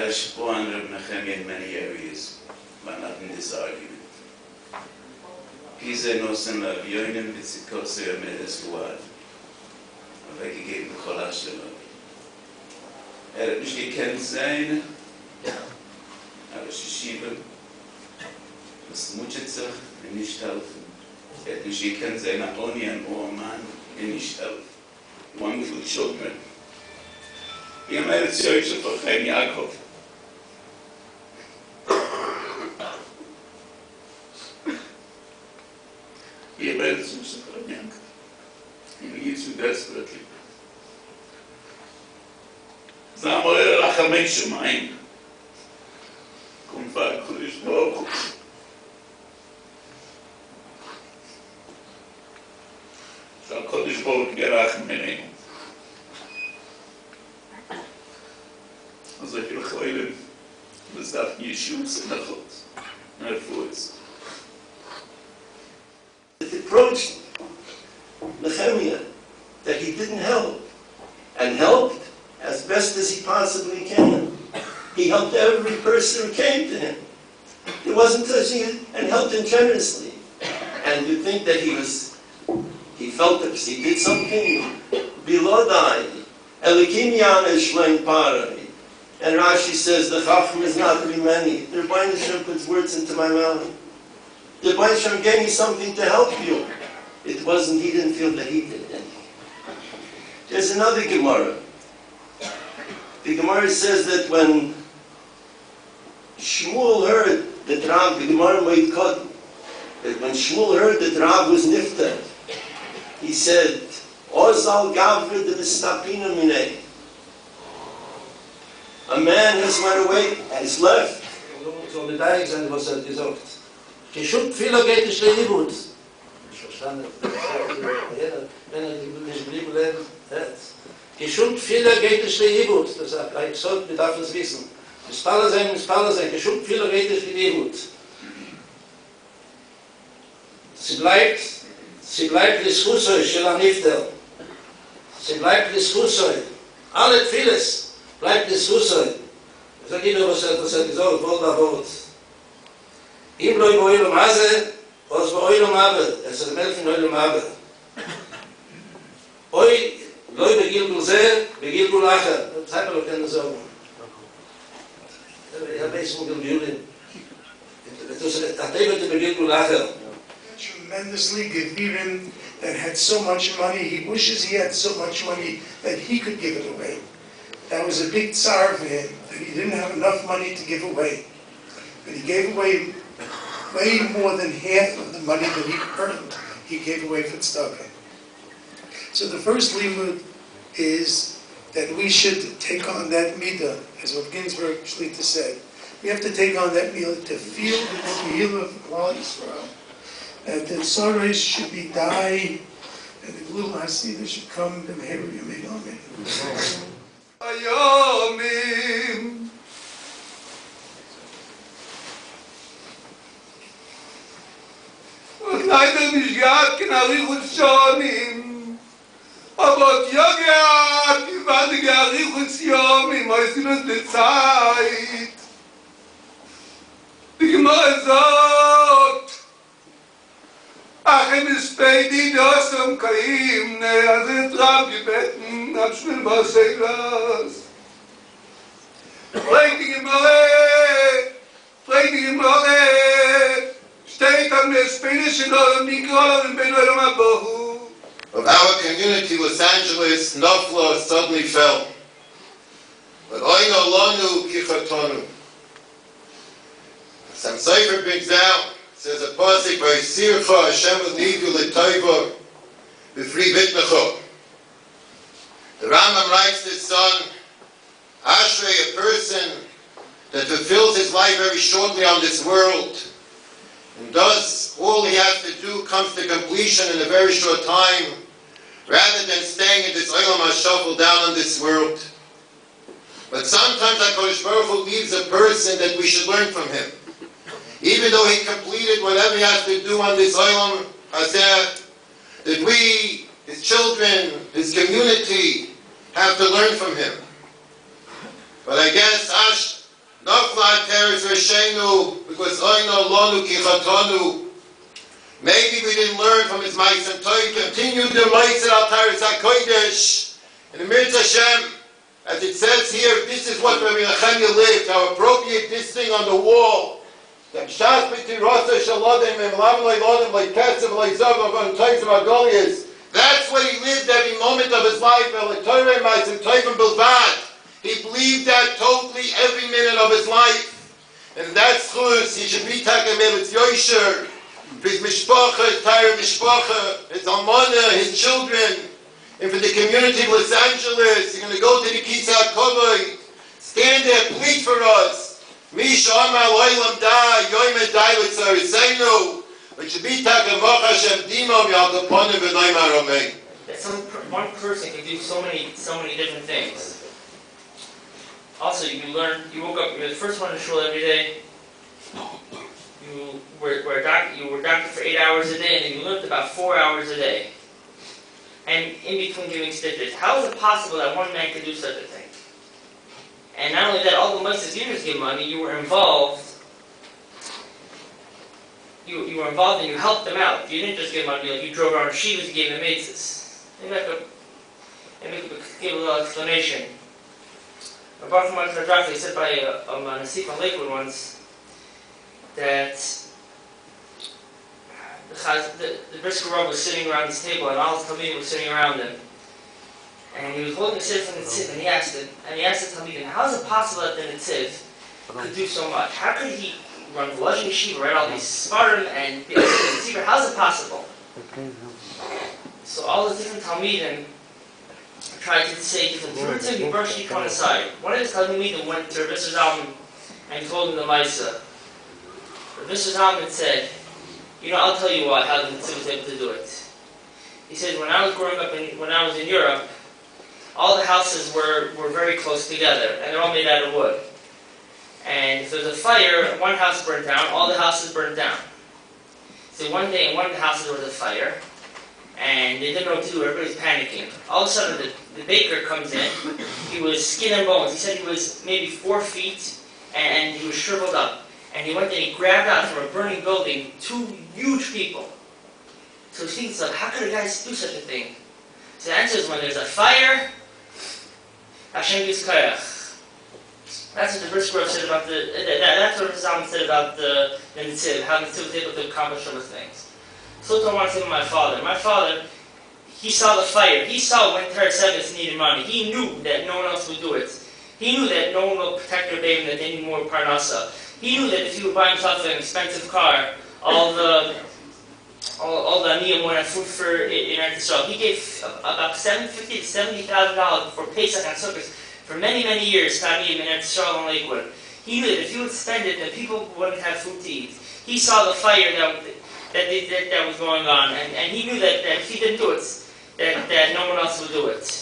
I support Rav Nechemia in many areas, but not in this argument. Pisa nosen Rav Yoinem Bitzikose Amedes Luad. Weggegeben Cholashem. Hat nicht gekannt sein, aber Shishiva, das mutet sich und nicht helfen. Hat nicht gekannt sein, Oni an Oman und nicht helfen. Wonderful children. Wir haben eine Zeuge von Chaim Yaakov. Wir werden es uns verlangen. We need to desperately. Zamorel Rachamei Shemayim. Kumva Kodesh Baruch Hu. Shal Kodesh Baruch Hu Yerachem Meneinu. Also ich will heulen, das darf Yeshus in der Chod. It approached Nehemiah that he didn't help, and helped as best as he possibly can. He helped every person who came to him. It wasn't touching and helped him generously. And you think that he felt that he did something below dying. Elikim Yana Shlein Parai. And Rashi says, the Chacham is not to be many. The Rebbeinu Shem puts words into my mouth. The Rebbeinu Shem gave me something to help you. It wasn't, he didn't feel that he did anything. There's another Gemara. The Gemara says that when Shmuel heard that Rav, the Gemara made cut, that when Shmuel heard that Rav was nifter, he said, Ozal Gavre de Mistapina Minei. A man has went away, has left. So the dying son was gesagt. Geschub vieler geht es Leibut. Ich verstanden, wenn nicht geblieben leben, geschub vieler geht es Leibut. Das sagt, ich sollte, wir dürfen es wissen. Mispaller sein, geschub vieler geht es Leibut. Sie bleibt Diskusoi, Shela Nifter. Sie bleibt Diskusoi. Alle vieles. Bleibt es Hussein. Ich sage Ihnen, was er gesagt, Wort nach Wort. Ihm loi bo Oilom Hase, was bo Oilom Abbot. Es ist Melchen Oilom Abbot. Oi, loi begilgul Ze, begilgul Acher. Das hat man doch keine Sorgen. Ich habe es mit dem Juden. Das ist ein Teil mit dem begilgul Acher. Tremendously Gevirim that had so much money, he wishes he had so much money that he could give it away. That was a big tsar for him, that he didn't have enough money to give away. But he gave away way more than half of the money that he earned, he gave away for tzedakah. So the first limud is that we should take on that midah, as Rav Ginsburg Shlita said. We have to take on that midah to feel the kehila of Klal Yisrael. That the tzaros should be die, and the Glul Hasidah should come, the Meheru Yomei Amen. Ayomim und leider nicht gehabt, Knarich und Schonim aber Jogat, die war die Knarich und Schonim weißt du uns die Zeit die Gemara sagt ach, im Spedi, das am Kaim, ne, also jetzt Rav gebeten, abschmiel Baseglas. Frag die Gemara, steht am Spedi, Shelo, Mikro, und Ben Olam Abohu. Of our community, Los Angeles, Nofla suddenly fell. But Oino Lonu Kichatonu. Some Sefer brings out, says a pasuk by Sircha Hashem will lead you l'toiva b'fri bitnecho. The Rambam writes this son, Ashrei, a person that fulfills his life very shortly on this world and does all he has to do, comes to completion in a very short time, rather than staying in this Olam HaShafel down on this world. But sometimes HaKadosh Baruch Hu leaves a person that we should learn from him. Even though he completed whatever he has to do on this Olam Hazeh, that we, his children, his community, have to learn from him. But I guess Nefeshenu, because Oino Lonu Kichatonu. Maybe we didn't learn from his Ma'aseh Tov. Continue the Ma'aseh Al Taras HaKodesh. And the Mirz Hashem, as it says here, this is what Rabbi Nechemia lived. How appropriate this thing on the wall. That's what he lived every moment of his life. He believed that totally every minute of his life. And that's chus. He should be taken with Yosher, his mishpacha, his tire mishpacha, his almana, his children. And for the community of Los Angeles, you're going to go to the Kisa HaKovay, stand there, plead for us. Misha Amar Loilam Da, Yoime Daiwitzer, Seinu, which should be taken Moch Hashem Dimo, Yalkaponim, V'noimar Amen. One person can do so many different things. Also, you woke up, you were the first one to shul every day. You were doctor for 8 hours a day, and then you lived about 4 hours a day. And in between doing stitches. How is it possible that one man could do such a thing? And not only that, all the Ma'aseh Zirus give money, you were involved. You were involved and you helped them out. You didn't just give money, like you drove around Shivas and gave them matzahs. Maybe I could give a little explanation. Apart from what Chadrafi said by a Nasif on Lakewood once, that the brisker Rav was sitting around this table and all his Talmidim were sitting around him. And he was holding a sieve from the Netziv, and he asked the Talmidim, how is it possible that the Netziv could do so much? How could he run Velazh Yeshiva, write all these Spartan and be a Netziv? How is it possible? So all the different Talmidim tried to say different truths, and he brushed each one aside. One of his Talmidim went to Rav Zalman and told him the Maisa. Rav Zalman said, I'll tell you how the Netziv was able to do it. He said, when I was growing up, when I was in Europe, all the houses were very close together, and they're all made out of wood. And if there's a fire, one house burnt down, all the houses burnt down. So one day in one of the houses there was a fire, and they didn't know what to do, everybody's panicking. All of a sudden the baker comes in, he was skin and bones. He said he was maybe 4 feet, and he was shriveled up. And he went and he grabbed out from a burning building 2 huge people. So he thinks, how could a guy do such a thing? So the answer is when there's a fire, Hashem gives koyach. That's what the brisker Rav said about that's what Zalman said about the Netziv, how the Netziv was able to accomplish all those things. So I want to say about my father. My father, he saw the fire. He saw when Teresevis needed money. He knew that no one else would do it. He knew that no one would protect their baby and that they need more parnasa. He knew that if he would buy himself an expensive car, all the Aniyim would have food for in Eretz Yisrael. He gave about $50,000 to $70,000 for Pesach and Sukkot for many, many years to Aniyim in Eretz Yisrael and Lakewood. He knew that if he would spend it, then people wouldn't have food to eat. He saw the fire that was going on, and he knew that if he didn't do it, that no one else would do it.